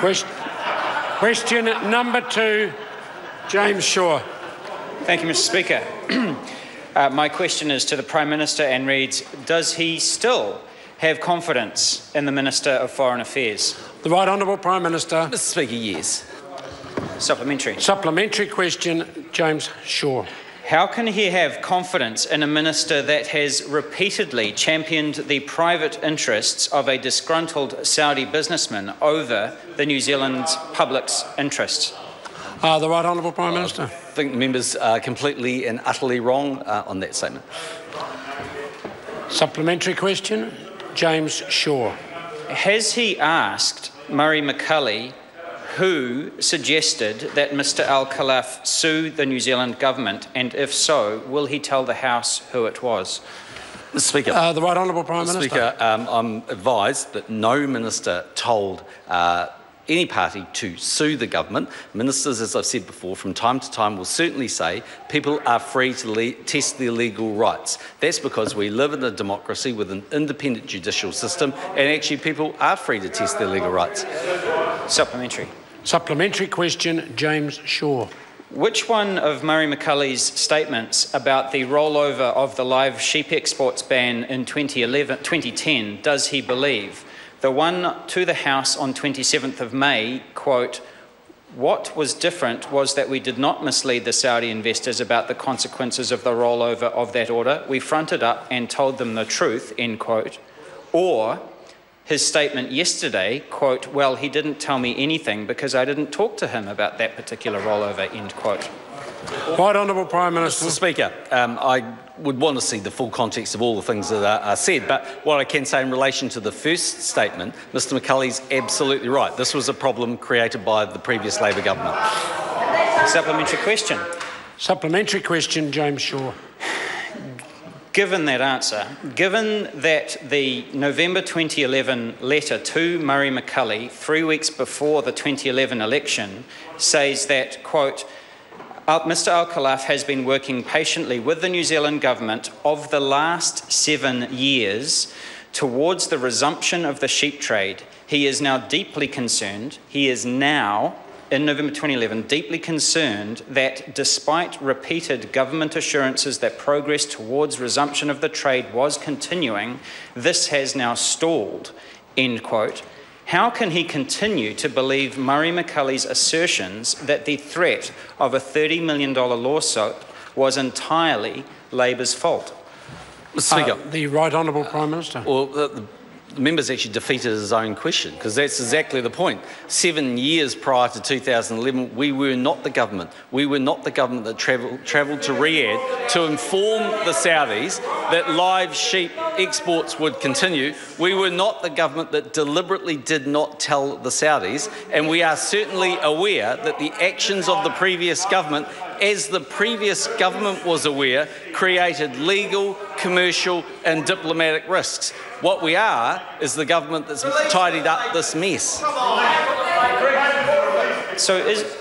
Question number 2, James Shaw. Thank you, Mr. Speaker. My question is to the Prime Minister and reads, does he still have confidence in the Minister of Foreign Affairs? The Right Honourable Prime Minister. Mr. Speaker, yes. Supplementary. Supplementary question, James Shaw. How can he have confidence in a minister that has repeatedly championed the private interests of a disgruntled Saudi businessman over the New Zealand public's interests? The Right Honourable Prime Minister. I think the members are completely and utterly wrong on that statement. Supplementary question, James Shaw. Has he asked Murray McCulley who suggested that Mr Al-Khalaf sue the New Zealand government, and if so, will he tell the House who it was? Mr. Speaker. The Right Honourable Prime Minister. Speaker, I'm advised that no minister told any party to sue the government. Ministers, as I've said before, from time to time will certainly say people are free to test their legal rights. That's because we live in a democracy with an independent judicial system, and actually people are free to test their legal rights. Supplementary. Supplementary question, James Shaw. Which one of Murray McCulley's statements about the rollover of the live sheep exports ban in 2010 does he believe? The one to the House on 27th of May, quote, "What was different was that we did not mislead the Saudi investors about the consequences of the rollover of that order. We fronted up and told them the truth," end quote. Or his statement yesterday, quote, "Well, he didn't tell me anything because I didn't talk to him about that particular rollover," end quote. Right Honourable Prime Minister. Mr. Speaker, I would want to see the full context of all the things that are said, but what I can say in relation to the first statement, Mr McCulley's absolutely right. This was a problem created by the previous Labor government. Supplementary question. Supplementary question, James Shaw. Given that answer, given that the November 2011 letter to Murray McCulley 3 weeks before the 2011 election says that, quote, "Mr Al-Khalaf has been working patiently with the New Zealand government of the last 7 years towards the resumption of the sheep trade. He is now deeply concerned. He is now, in November 2011, deeply concerned that despite repeated government assurances that progress towards resumption of the trade was continuing, this has now stalled," end quote. How can he continue to believe Murray McCulley's assertions that the threat of a $30 million lawsuit was entirely Labor's fault? Mr. Speaker. The Right Honourable Prime Minister. Well, the member's actually defeated his own question, because that's exactly the point. 7 years prior to 2011, we were not the government. We were not the government that travelled to Riyadh to inform the Saudis that live sheep exports would continue. We were not the government that deliberately did not tell the Saudis, and we are certainly aware that the actions of the previous government, as the previous government was aware, created legal, commercial and diplomatic risks. What we are is the government that's tidied up this mess. So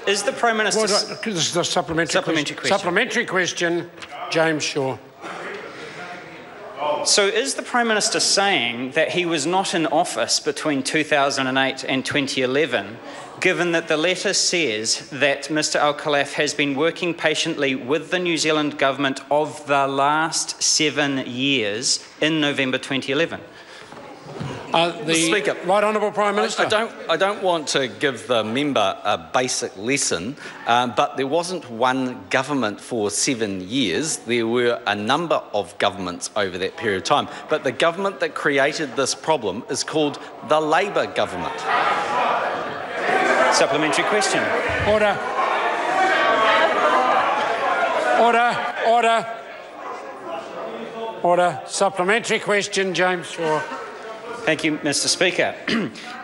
is the Prime Minister... This is a supplementary question. Supplementary question, James Shaw. So is the Prime Minister saying that he was not in office between 2008 and 2011, given that the letter says that Mr Al-Khalaf has been working patiently with the New Zealand government of the last 7 years in November 2011? The Speaker, Right Honourable Prime Minister. I don't want to give the member a basic lesson, but there wasn't one government for 7 years. There were a number of governments over that period of time. But the government that created this problem is called the Labor government. Supplementary question. Order. Order. Order. Order. Supplementary question, James Shaw. Thank you, Mr Speaker.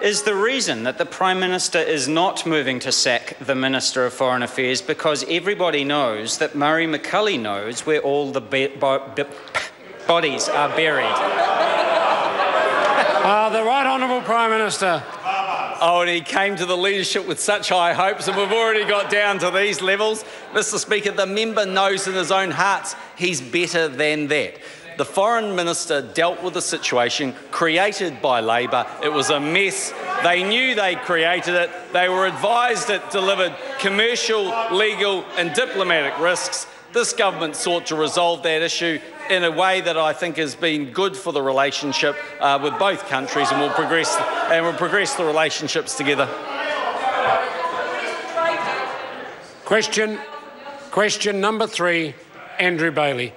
Is the reason that the Prime Minister is not moving to sack the Minister of Foreign Affairs because everybody knows that Murray McCulley knows where all the bodies are buried? The Right Honourable Prime Minister. Oh, and he came to the leadership with such high hopes, and we've already got down to these levels. Mr Speaker, the member knows in his own heart he's better than that. The Foreign Minister dealt with a situation created by Labor. It was a mess. They knew they created it. They were advised it delivered commercial, legal and diplomatic risks. This government sought to resolve that issue in a way that I think has been good for the relationship with both countries, and will progress the relationships together. Question number 3, Andrew Bailey.